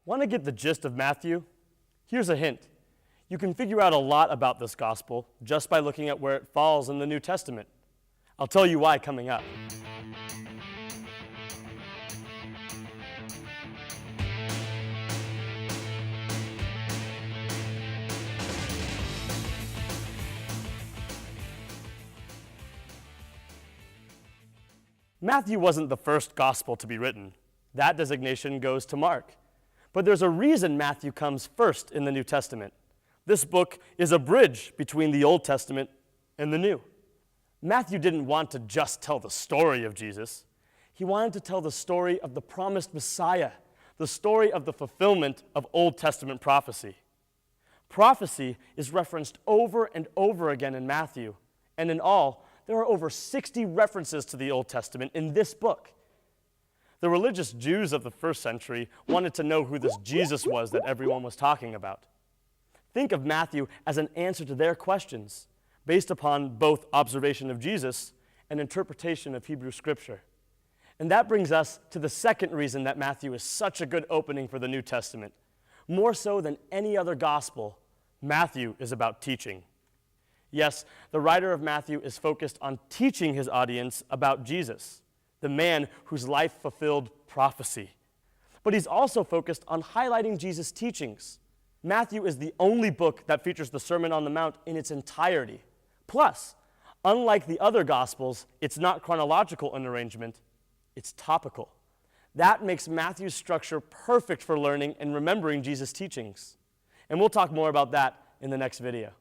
Want to get the gist of Matthew? Here's a hint. You can figure out a lot about this gospel just by looking at where it falls in the New Testament. I'll tell you why coming up. Matthew wasn't the first gospel to be written. That designation goes to Mark. But there's a reason Matthew comes first in the New Testament. This book is a bridge between the Old Testament and the New. Matthew didn't want to just tell the story of Jesus. He wanted to tell the story of the promised Messiah, the story of the fulfillment of Old Testament prophecy. Prophecy is referenced over and over again in Matthew, and in all, there are over 60 references to the Old Testament in this book. The religious Jews of the first century wanted to know who this Jesus was that everyone was talking about. Think of Matthew as an answer to their questions, based upon both observation of Jesus and interpretation of Hebrew Scripture. And that brings us to the second reason that Matthew is such a good opening for the New Testament. More so than any other gospel, Matthew is about teaching. Yes, the writer of Matthew is focused on teaching his audience about Jesus, the man whose life fulfilled prophecy. But he's also focused on highlighting Jesus' teachings. Matthew is the only book that features the Sermon on the Mount in its entirety. Plus, unlike the other Gospels, it's not chronological in arrangement, it's topical. That makes Matthew's structure perfect for learning and remembering Jesus' teachings. And we'll talk more about that in the next video.